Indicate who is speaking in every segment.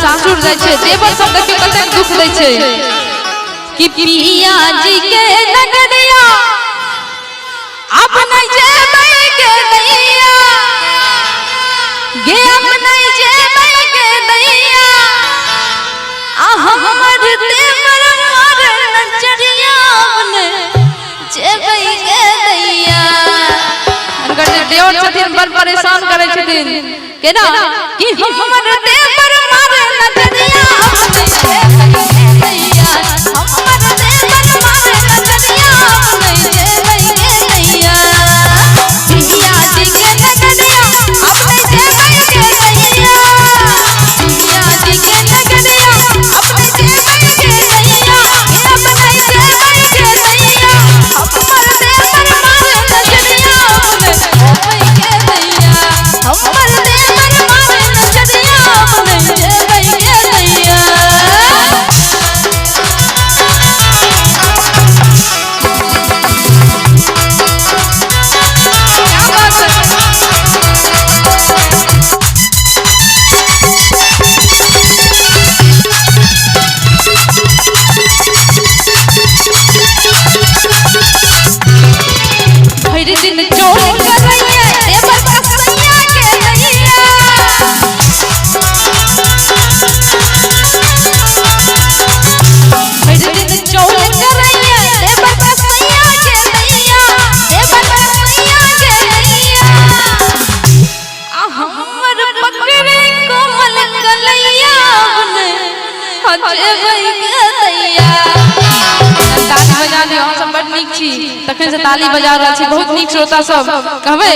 Speaker 1: सासुर जाय छै देवर सब देख के कते दुख दै छै कि पिया जी के नगरिया अब नहीं जेबै के दैया गे अब नहीं जेबै के दैया आ हमर देवर मार नजरिया ने जेबै के दैया अनकर देवर छथिन बड़ परेशान करे छथिन केना कि हमर देवर मार नजरिया ने जेबै के दैया हमर देवर मार नजरिया ने जेबै के दैया पिया जी के नगरिया अब नहीं जेबै के दैया पिया जी के नगरिया अब नहीं जेबै के दैया अब नहीं जेबै के दैया हमर देवर मार नजरिया ने जेबै के दैया हमर देवर मार नजरिया ने जेबै के दैया भर दिन चोर करैया देवर कसैया के दैया भर दिन चोर करैया देवर कसैया के दैया देवर कसैया के दैया आ हमर पकड़े कोमल कलैया ने जेबै के दैया ताली बजा दियौ हम सब बड़ नीक छी तखन से ताली बजा रहल छी बहुत नीक श्रोता सब कहबै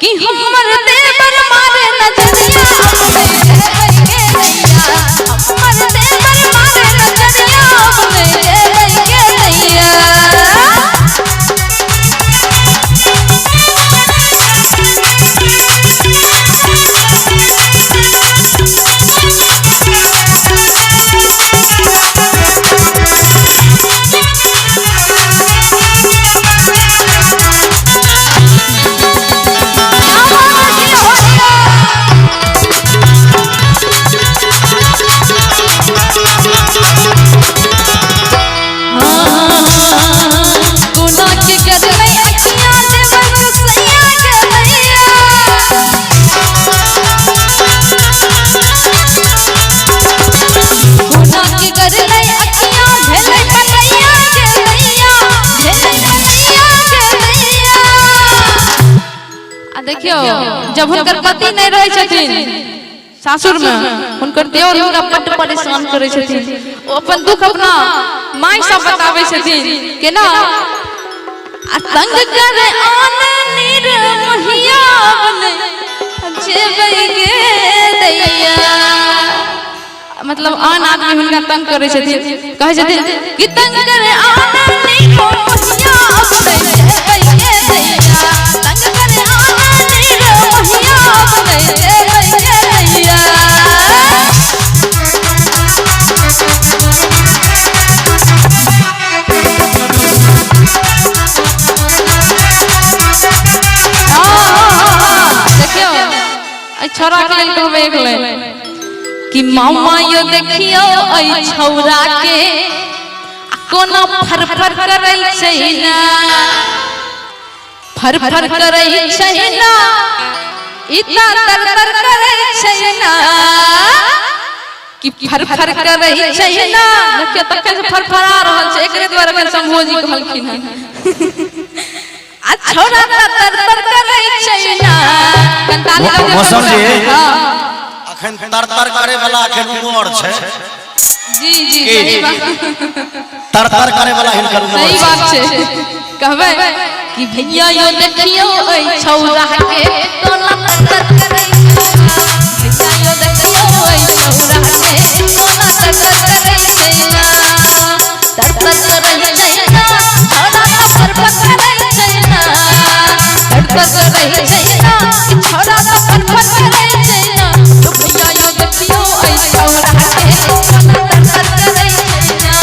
Speaker 1: कि हमर देवर मारे नजरिया ने जेबै के दैया हमर देवर मारे नजरिया ने जेबै के दैया गुना के करलै अखियां देवर कसैया के दैया गुना के करलै अखियां भेलै कन्हैया के दैया भेलै कन्हैया के दैया आ देखियो जब हुनकर पति नहीं रहे छथिन सासुर में हुनकर देवर हुनका बड़ परेशान करे छथिन ओ अपन दुख अपना माई सब बतावे छथिन केना आ तंग करे आन निर्महिया ने जेबै के दैया मतलब आन आदमी हुनका तंग करे छथिन कहे छथिन कि तंग करे आन निर्महिया ने जेबै के दैया तंग करे आन निर्महिया ने जेबै के दैया देखियो छोरा के लेल कहबै एक लाइन कि मामा यो देखियो ऐ छौरा के कोना फरफर करै छै ना फरफर करै छै ना इता तरतर करै छै ना कि फरफर करै छै ना देखियो तखन से फरफरा रहल छै एकरे द्वारा के समोजी कहलखिन है आ छोरा तरतर करै छै ना कंताली
Speaker 2: मौसम जी अखन तरतर करे वाला अखन उमर छै
Speaker 1: जी जी सही बात
Speaker 2: तरतर करे वाला हिनकर उमर
Speaker 1: सही बात छै कहबै कि भैया यो देखियो ऐ छौरा के कोना तरतर करै भैया यो देखियो ऐ छौरा के कोना तरतर करै छै ना तरतर करै छै ना छोरा फरफर करै छै ना तरतर करै छै ना छोरा फरफर करै छै ना तो भैया यो देखियो ऐ छौरा के कोना तरतर करै छै ना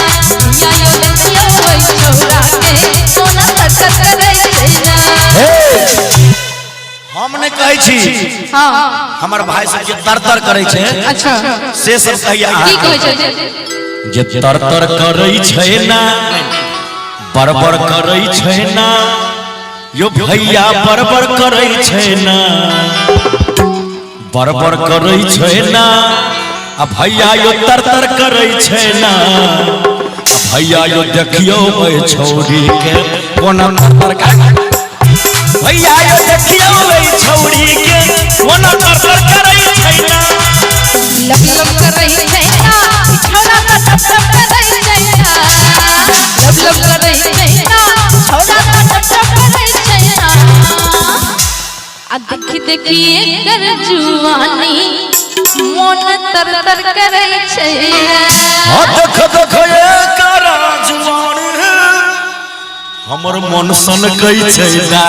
Speaker 1: भैया यो देखियो ऐ छौरा के कोना तरतर करै छै ना
Speaker 2: हम ने कहै छी
Speaker 1: हां
Speaker 2: हमर भाई सब जे तर करे छे
Speaker 1: अच्छा
Speaker 2: से सब कहिया
Speaker 1: की कहै छै
Speaker 2: जे तर करे छै ना बरबर करे छै ना यो भैया बरबर करे छै ना बरबर करे छै ना आ भैया यो तर करे छै ना भैया यो देखियो ओए छौरी के कोना तर भैया यो देखियो ओए छौरी के कोना तर करे छै ना
Speaker 1: लब लब करे छै ना छोरा का टप टप करे छै ना लब लब करे छै ना छोरा का टप टप करे छै ना आ देखी कर जुवानी मन तर करे छै
Speaker 2: आ देख ये करा जुवानी हमर मन सन कई छै ना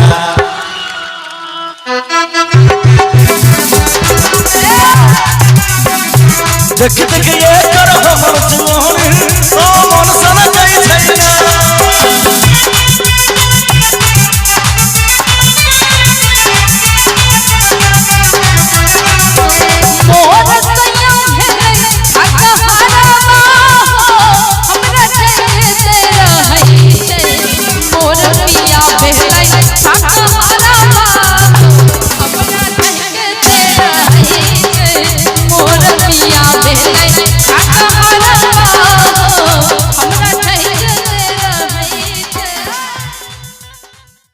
Speaker 2: देख ये कर हमर जुवानी ओ मन सन कई छै ना